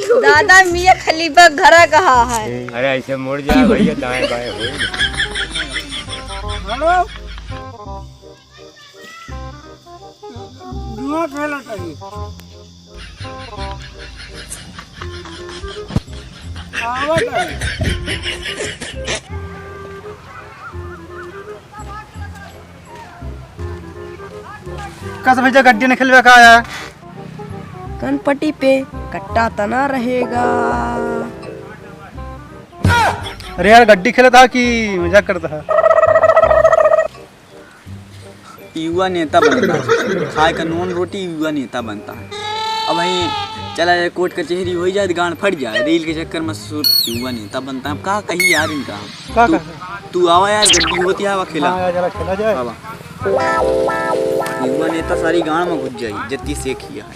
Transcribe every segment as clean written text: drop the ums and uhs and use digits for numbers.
दादा मियां खलीफा घरा कहाँ है? अरे ऐसे मुड़ जा भैया, दाएं बाएं हो। हेलो जुआ खेला चाहिए आवत है। कस भैया गड्डी ने खेलवे का आया गणपति पे कट्टा तना रहेगा। अरे यार गड्डी खेला था कि मजाक करता है। युवा नेता बनता है, खाए का नॉन रोटी युवा नेता बनता है। अब वहीं चला जाए कोर्ट कचहरी हो जाए, गांड फट जाए, रेल के चक्कर में युवा नेता बनता है। अब कहा कहीं यार इनका तू आवा यार, गड्डी होती है आवा खेला खेला जाए। युवा नेता सारी गांड में घुस जाए जत्ती से किया है।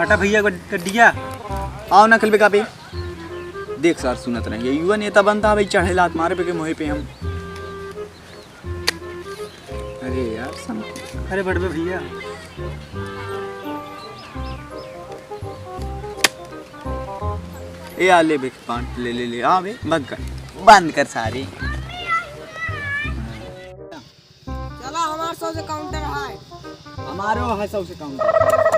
आटा भैया गड्डिया आओ ना खलबे का पे देख सर सुनत रहिए, युवा नेता बनता है भाई, चढ़े लात मारे पे के मोहे पे हम। अरे यार अरे बड़बे भैया ए आ ले बे पांच ले ले ले आ बे बंद कर सारे। चला हमारे सबसे काउंटर है। हमारे है सबसे काउंटर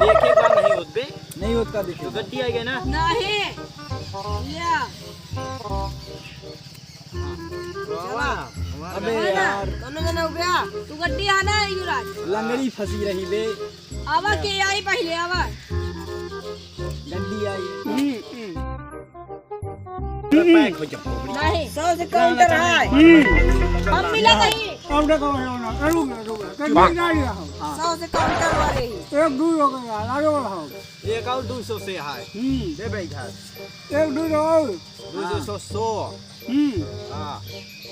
देखे का नहीं होत बे, नहीं होत का देखो गड्डी आ गया ना। नहीं या अबे यार दोनों जने हो गया। तू गड्डी आना है युवराज। लंगड़ी फंसी रही बे, आवा के आई पहले आवा। गड्डी आई नहीं सबसे काउंटर है। हम मिला नहीं। अब देखो ना रुक कहीं गाड़ी आओ सबसे काउंटर वाले ही। एक दूर हो गया आगे बढ़ाओ। एक और 200 से है दे भाई घर एक दूर और 200 100 हां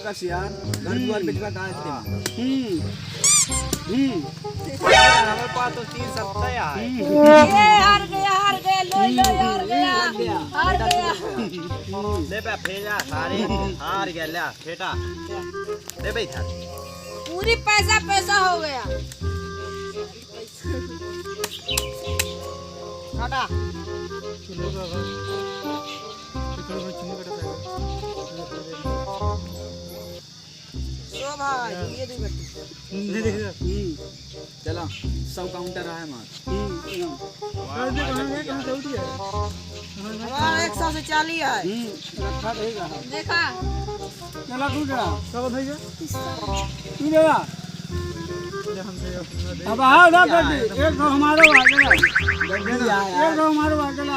कस यार घर द्वार पे का दास दे। हमारे पास तो 3 सप्ताह है। ये हार गया लो लो हार गया। दे पे फेजा सारे हार गया ले फेटा दे भाई घर पूरी पैसा हो गया। काटा तो भाई ये दे गड्डी। चला सब काउंटर है मार हमारा 140 है। रखा रहेगा। देखा चला तू जा सब भैया तू जा अब हाँ ना गड्डी एक तो हमारे वाला एक तो हमारे वाला आ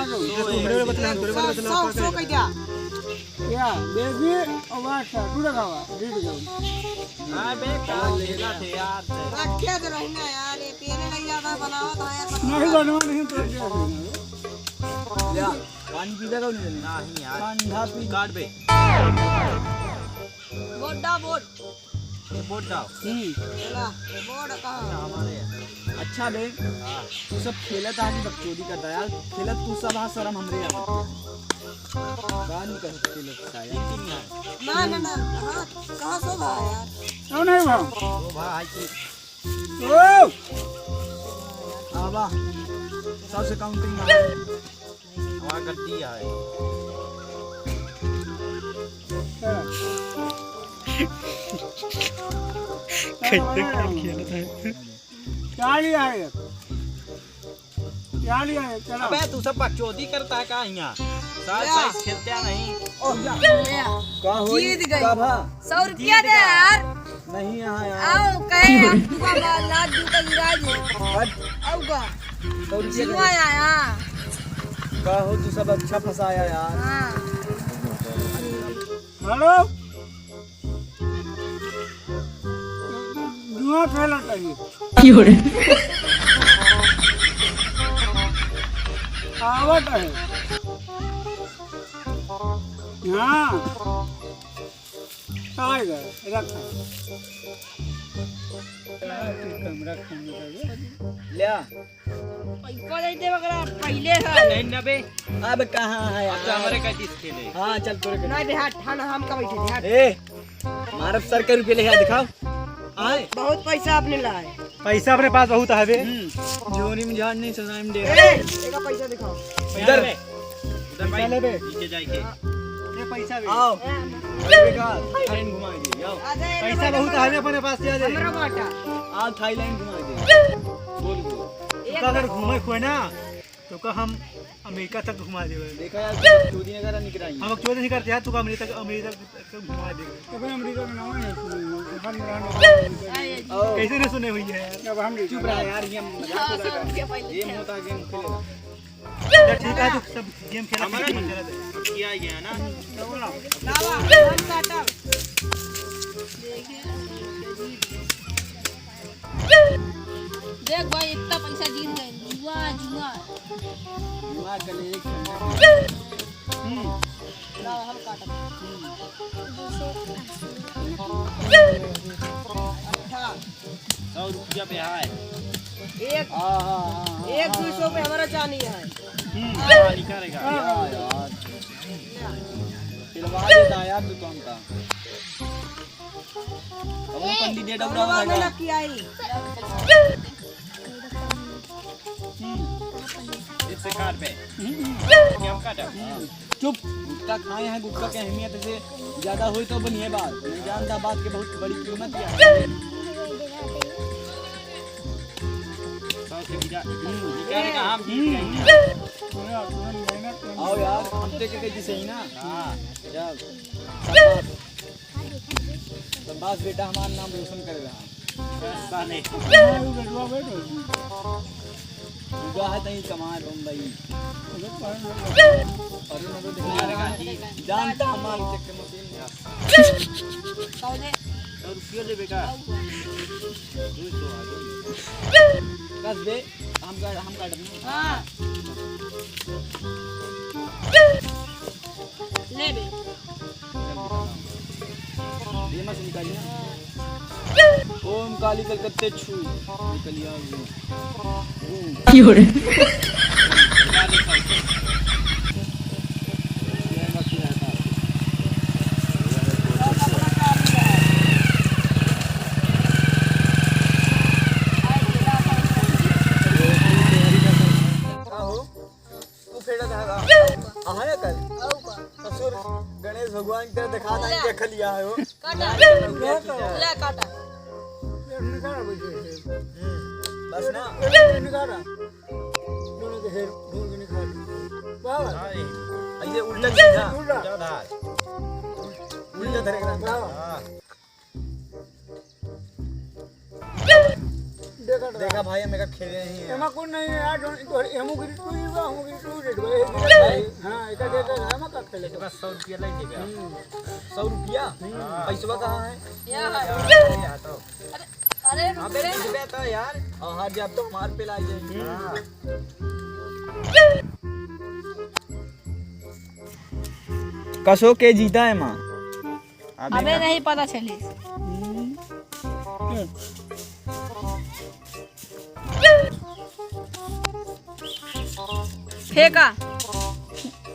सौ कह दिया। या बेबी और वास्ता तू लगावा रीड जाओ। हां बे का लेना थे यार रखे तो रहना यार, ये पीने नहीं ज्यादा बनावा था यार। नहीं बनवा नहीं तो ले पानी पीदा का नहीं यार ठंडा पी काट बे बोट डाल चला बोर्ड कहां हमारे अच्छा बे तू सब खेलत आदमी बकचोदी करता यार, खेलत तू सब हां शर्म हमरे यार गान कर खेलत शायद ना हां कहां सो भाई यार। क्यों नहीं भाव ओ भाई ओ आवा सबसे काउंटिंग है हमारा गड्डी है। क्या लिया है चलो। अबे तू सब बकचोदी करता है का यहाँ साथ खेलते नहीं। का हो जीत गई। का भा 100 रुपया दे यार। नहीं यहाँ यार आओ कहे हम तुका लाद जूता गिराज आओ का 100 रुपया जीवा आया। का हो तू सब अच्छा फंसाया यार। हां हेलो जुआ खेला चाहिए आवत है। हाँ आ गए रखा लिया पैसा दे दे बकरा पहले है। नहीं नबे अब कहाँ है यार हमारे का किस खेले। हाँ चल तोरे नहीं देहात थाना हम का बैठे देहात। ए मारब सर के रुपये लेके दिखाओ आए बहुत पैसा आपने लाए। पैसा अपने पास बहुत है बे। जोनी में जान नहीं सुनाई में दे एका पैसा दिखाओ। इधर चले बे नीचे जाके ये पैसा भी आओ थाईलैंड घुमा दे आओ पैसा बहुत है अपने पास जा दे हमरा बाटा आओ थाईलैंड घुमा दे बोल तो अगर घूमे खोए ना तो का हम अमेरिका तक घुमा देवे देखा यार चोरी ने करा निकराई हम लोग चोरी नहीं करते यार, तू का अमेरिका तक घुमा देवे। अब अमेरिका में नाम है कैसे नहीं सुने हुई है यार। अब हम चुप रहा यार, ये मजाक हो रहा है। पहले गेम होता है, गेम खेलेगा। ठीक है, तू सब गेम खेला किया गया ना लावा हम काटा देख भाई इतना पैसा जीत गए जुआ जुआ जुआ कल एक लावा हम काटा 100 रुपया पे है एक एक 200 पे हमारा चानी है निकालेगा यार खिलवा देता यार तू तो हमका। अब वो पंडित जी डबरा में लगा लग की आई इससे कार पे हम काटा चुप। गुटखा खाए हैं, गुटखा की अहमियत से ज्यादा हुई तो बनिए बात नहीं जानता, बात की बहुत बड़ी कीमत है। 100 से गिरा निकालेगा हम जीत गए। आओ यार हम तो के जैसे ही ना। हां जब बस बेटा हमारा नाम रोशन करेगा। ऐसा नहीं जुआ है तहीं कमाए बम्बई और उनको दिखाएगा जानता हमारे चक्कर मशीन कौने 100 रुपया ले बेटा 200 कस दे हम काट नहीं। हां ले बे ये मत निकालिए ना। ओम काली कलकत्ते छू निकलिया गणेश भगवान की तरह दिखा था क्या खलिया है वो काटा ले काटा बस ना ऐसे उल्टा सीधा उल्टा धरेगा। देखा भाई मेरा खेले नहीं है। एमा कोण नाही यार तो एमो गिरी तू इवा हमो गिरी तू रेड भाई। हां एका देता है एमा का खेले बस 100 रुपया ले लेगा 100 रुपया पैसा कहाँ है? या तो अरे अबे रुपया तो यार और हाथ जब तो मार पे लाई जाएगी। कसो के जीता है माँ अबे नहीं पता चली फेंका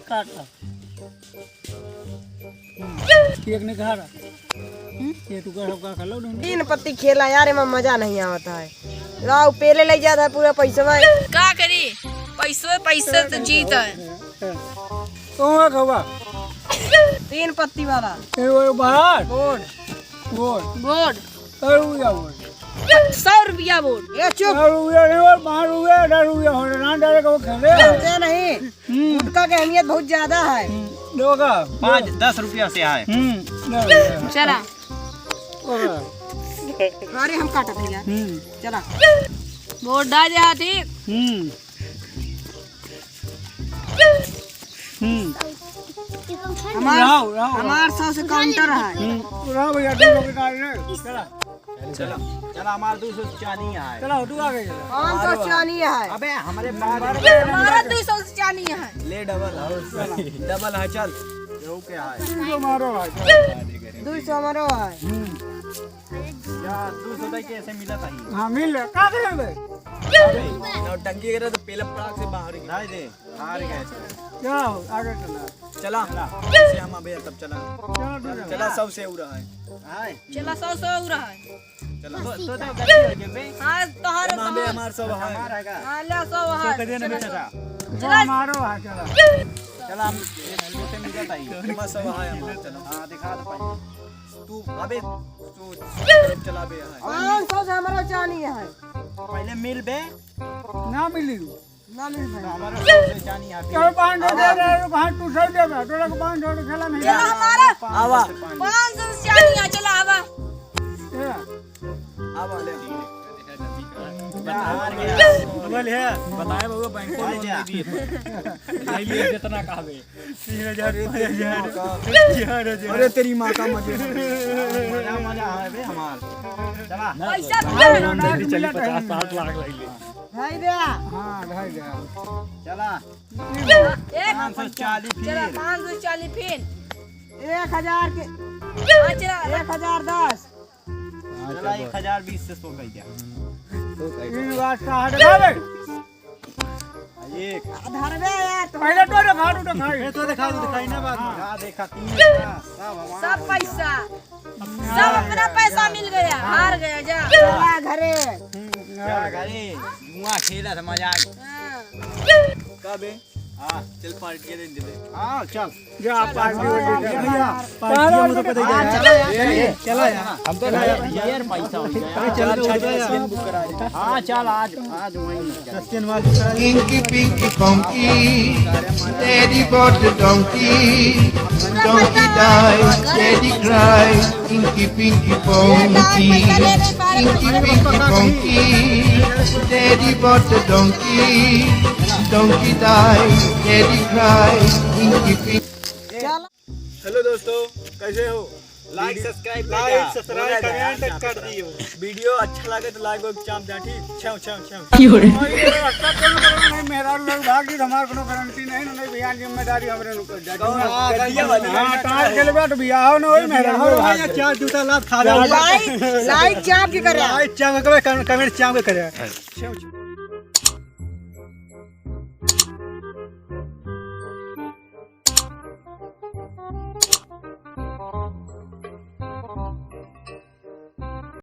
काटा एक ने कहा ये तू कर सबका खा लो। 3 पत्ती खेला यार, में मजा नहीं आता है। राव पेले ले जाता है पूरा पैसा में। का करी पैसे तो जीत है कौन खवा 3 पत्ती वाला ए वो बाहर बोर्ड बोर्ड करू या बोर्ड 100 रुपया बोर्ड ये चुप करू या नहीं और 5 रुपया 10 रुपया हो ना डाले को खेले समझे नहीं। गुटखा की अहमियत बहुत ज्यादा है। दोगा 5-10 रुपया से है। चला अरे हम काटा था यार। चला बोर्ड डाल जा ठीक हमार 100 से काउंटर है। राव भैया दो लोग डालने चला चला चला हमारा 200 चानी है। चला तू आ गई। 500 चानी है। अबे हमारे हमारा 200 से चानी है ले डबल है चल यो क्या है तो मारो 200 हमारो है। यार 200 तक कैसे मिला था ये? हां मिल का करेंगे नौटंकी करे तो पहले पड़ाक से बाहर ही दे हार गए। क्या आगे चला चला से हम अबे तब चला चला चला 100 से हो रहा है। चला 100 हो रहा है तो गलती हो गई बे। हाँ तोहरे मां बे हमार सब है हाँ ले सब है कदे न बेटा चला चला हम लोटे में जाता ही तुम सब है हमार चलो हां दिखा दे पानी तू अबे तू चला बे है 500 से हमारा चानी है पहले मिल बे ना मिली ना मिल भाई हमारा सबसे जानी है क्या 500 दे रहे कहां तू सब देगा तोरा को 500 खेला नहीं चला हमारा आवा 500 से चानिया चला आवा आवा ले बोल है बताए बाबू बैंक को लोन दे दिए नहीं लिए जितना कहबे 3000 5000 अरे तेरी मां का मजे मजा है बे हमार चला पैसा दे लोन दे दी चली 50-60 लाख लग लिए भाई दे हां भाई दे चला 540 चला फिर 540 फिर 1000 के हाँ चला 1010 चला 1020 से 100 गया इन वास्ता हट गावे एक धर बे यार पहले तो दिखा दो दिखाई तो दिखा दो दिखाई ना बात का देखा 3 सब पैसा सब अपना पैसा मिल गया हार गया जा चला घरे अरे मुआ खेला था मजाक हाँ। कब है हां चल पार्टी के दिन दे हां चल जा पार्टी हो गई भैया पार्टी में तो पता ही चला यार हम तो यार पैसा हो गया चल ट्रेन बुक करा दे हां चल आज वहीं सस्तेन वाली Inky Pinky Funky, Daddy bought the donkey, donkey died, Daddy cried, Inky Pinky Funky, Inky Pinky Funky, Daddy bought the donkey, donkey died, Daddy cried, Inky Pinky. Hello दोस्तों कैसे हो लाइक सब्सक्राइब कमेंट कर दियो video अच्छा लगे तो like और चाप जा ठीक छाव छाव छाव नहीं मेरा लोग भागी हमार कोनो गारंटी नहीं नहीं भैया जिम्मेदारी हमरे नु कर जा हां टार के लिए तो बियाह हो न होई मेरा भाई चार जूता लात खा लाइक चाप के करे लाइक चाप के कमेंट चाप के करे